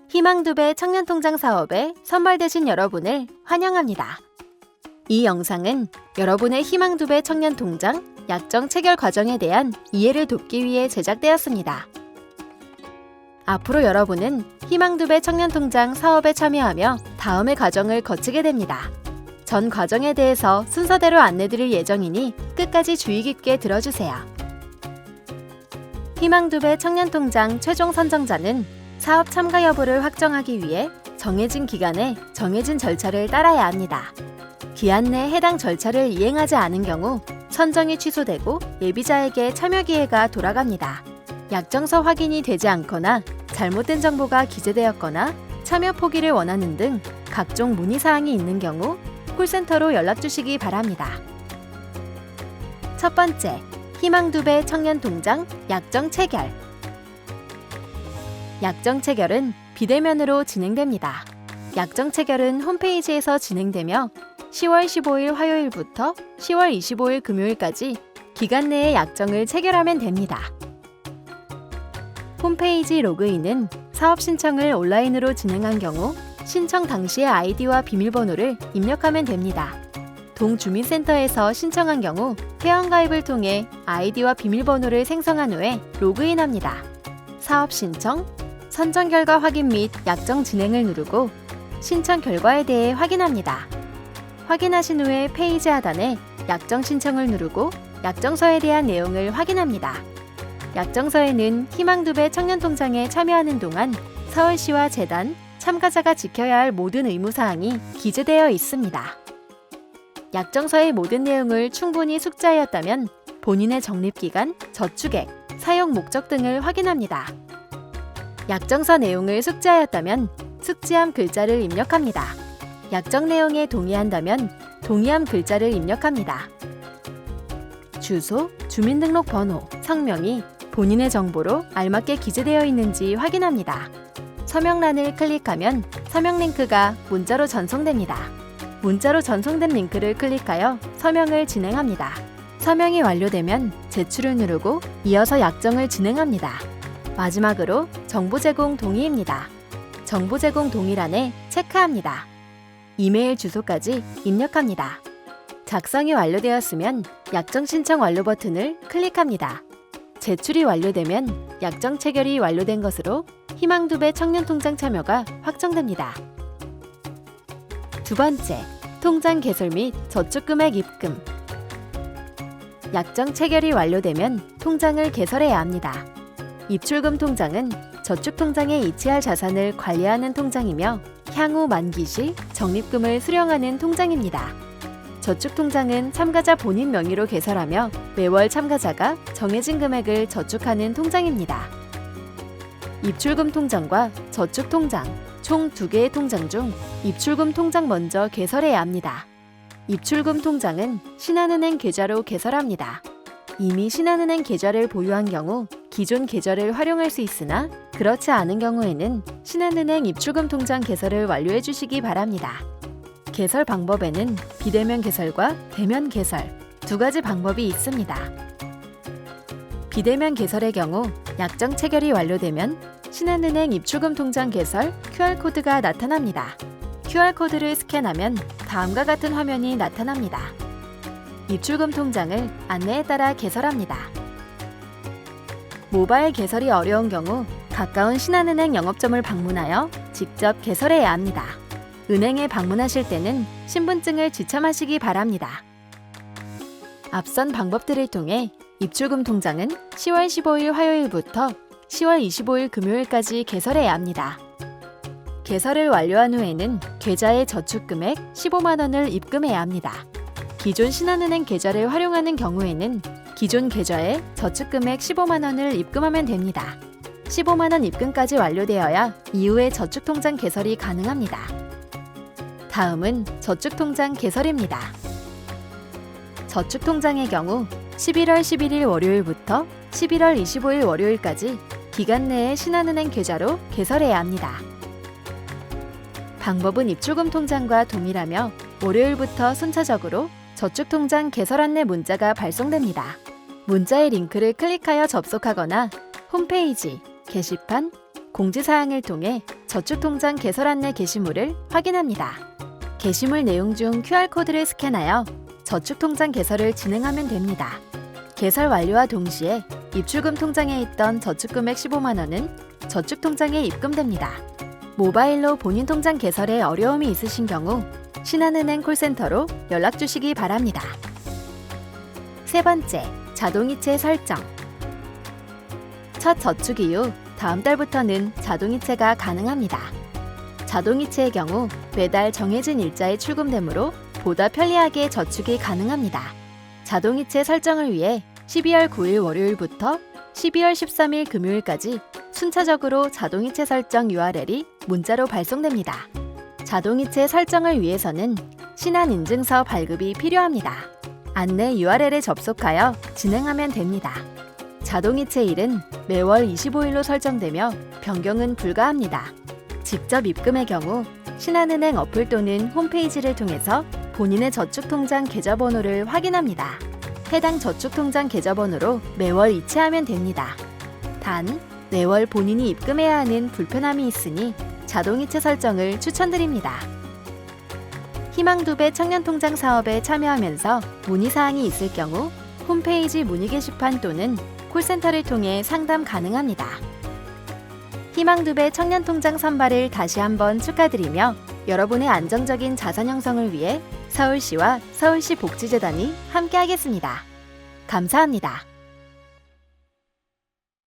희망2배 청년통장 사업에 선발되신 여러분을 환영합니다. 이 영상은 여러분의 희망2배 청년통장 약정 체결 과정에 대한 이해를 돕기 위해 제작되었습니다. 앞으로 여러분은 희망2배 청년통장 사업에 참여하며 다음의 과정을 거치게 됩니다. 전 과정에 대해서 순서대로 안내드릴 예정이니 끝까지 주의 깊게 들어주세요. 희망2배 청년통장 최종 선정자는 사업 참가 여부를 확정하기 위해 정해진 기간에 정해진 절차를 따라야 합니다. 기한 내 해당 절차를 이행하지 않은 경우 선정이 취소되고 예비자에게 참여 기회가 돌아갑니다. 약정서 확인이 되지 않거나 잘못된 정보가 기재되었거나 참여 포기를 원하는 등 각종 문의사항이 있는 경우 콜센터로 연락주시기 바랍니다. 첫 번째, 희망2배 청년통장 약정 체결. 약정 체결은 비대면으로 진행됩니다. 약정 체결은 홈페이지에서 진행되며 10월 15일 화요일부터 10월 25일 금요일까지 기간 내에 약정을 체결하면 됩니다. 홈페이지 로그인은 사업 신청을 온라인으로 진행한 경우 신청 당시의 아이디와 비밀번호를 입력하면 됩니다. 동주민센터에서 신청한 경우 회원가입을 통해 아이디와 비밀번호를 생성한 후에 로그인합니다. 사업 신청, 선정 결과 확인 및 약정 진행을 누르고 신청 결과에 대해 확인합니다. 확인하신 후에 페이지 하단에 약정 신청을 누르고 약정서에 대한 내용을 확인합니다. 약정서에는 희망2배 청년통장에 참여하는 동안 서울시와 재단, 참가자가 지켜야 할 모든 의무사항이 기재되어 있습니다. 약정서의 모든 내용을 충분히 숙지하였다면 본인의 적립기간, 저축액, 사용 목적 등을 확인합니다. 약정서 내용을 숙지하였다면 숙지함 글자를 입력합니다. 약정 내용에 동의한다면 동의함 글자를 입력합니다. 주소, 주민등록번호, 성명이 본인의 정보로 알맞게 기재되어 있는지 확인합니다. 서명란을 클릭하면 서명 링크가 문자로 전송됩니다. 문자로 전송된 링크를 클릭하여 서명을 진행합니다. 서명이 완료되면 제출을 누르고 이어서 약정을 진행합니다. 마지막으로 정보 제공 동의입니다. 정보 제공 동의란에 체크합니다. 이메일 주소까지 입력합니다. 작성이 완료되었으면 약정 신청 완료 버튼을 클릭합니다. 제출이 완료되면 약정 체결이 완료된 것으로 희망2배 청년통장 참여가 확정됩니다. 두 번째, 통장 개설 및 저축금액 입금. 약정 체결이 완료되면 통장을 개설해야 합니다. 입출금 통장은 저축통장에 이체할 자산을 관리하는 통장이며 향후 만기 시 적립금을 수령하는 통장입니다. 저축통장은 참가자 본인 명의로 개설하며 매월 참가자가 정해진 금액을 저축하는 통장입니다. 입출금 통장과 저축통장, 총 2개의 통장 중 입출금 통장 먼저 개설해야 합니다. 입출금 통장은 신한은행 계좌로 개설합니다. 이미 신한은행 계좌를 보유한 경우 기존 계좌를 활용할 수 있으나 그렇지 않은 경우에는 신한은행 입출금 통장 개설을 완료해 주시기 바랍니다. 개설 방법에는 비대면 개설과 대면 개설 두 가지 방법이 있습니다. 비대면 개설의 경우 약정 체결이 완료되면 신한은행 입출금 통장 개설 QR코드가 나타납니다. QR코드를 스캔하면 다음과 같은 화면이 나타납니다. 입출금 통장을 안내에 따라 개설합니다. 모바일 개설이 어려운 경우 가까운 신한은행 영업점을 방문하여 직접 개설해야 합니다. 은행에 방문하실 때는 신분증을 지참하시기 바랍니다. 앞선 방법들을 통해 입출금 통장은 10월 15일 화요일부터 10월 25일 금요일까지 개설해야 합니다. 개설을 완료한 후에는 계좌에 저축금액 15만 원을 입금해야 합니다. 기존 신한은행 계좌를 활용하는 경우에는 기존 계좌에 저축금액 15만 원을 입금하면 됩니다. 15만 원 입금까지 완료되어야 이후에 저축통장 개설이 가능합니다. 다음은 저축통장 개설입니다. 저축통장의 경우 11월 11일 월요일부터 11월 25일 월요일까지 기간 내에 신한은행 계좌로 개설해야 합니다. 방법은 입출금 통장과 동일하며 월요일부터 순차적으로 저축통장 개설 안내 문자가 발송됩니다. 문자의 링크를 클릭하여 접속하거나 홈페이지, 게시판, 공지사항을 통해 저축통장 개설 안내 게시물을 확인합니다. 게시물 내용 중 QR코드를 스캔하여 저축통장 개설을 진행하면 됩니다. 개설 완료와 동시에 입출금 통장에 있던 저축금액 15만 원은 저축통장에 입금됩니다. 모바일로 본인 통장 개설에 어려움이 있으신 경우 신한은행 콜센터로 연락 주시기 바랍니다. 세 번째, 자동이체 설정. 첫 저축 이후 다음 달부터는 자동이체가 가능합니다. 자동이체의 경우 매달 정해진 일자에 출금되므로 보다 편리하게 저축이 가능합니다. 자동이체 설정을 위해 12월 9일 월요일부터 12월 13일 금요일까지 순차적으로 자동이체 설정 URL이 문자로 발송됩니다. 자동이체 설정을 위해서는 신한인증서 발급이 필요합니다. 안내 URL에 접속하여 진행하면 됩니다. 자동이체일은 매월 25일로 설정되며 변경은 불가합니다. 직접 입금의 경우 신한은행 어플 또는 홈페이지를 통해서 본인의 저축통장 계좌번호를 확인합니다. 해당 저축통장 계좌번호로 매월 이체하면 됩니다. 단, 매월 본인이 입금해야 하는 불편함이 있으니 자동이체 설정을 추천드립니다. 희망 2배 청년통장 사업에 참여하면서 문의사항이 있을 경우 홈페이지 문의 게시판 또는 콜센터를 통해 상담 가능합니다. 희망 2배 청년통장 선발을 다시 한번 축하드리며 여러분의 안정적인 자산 형성을 위해 서울시와 서울시 복지재단이 함께하겠습니다. 감사합니다.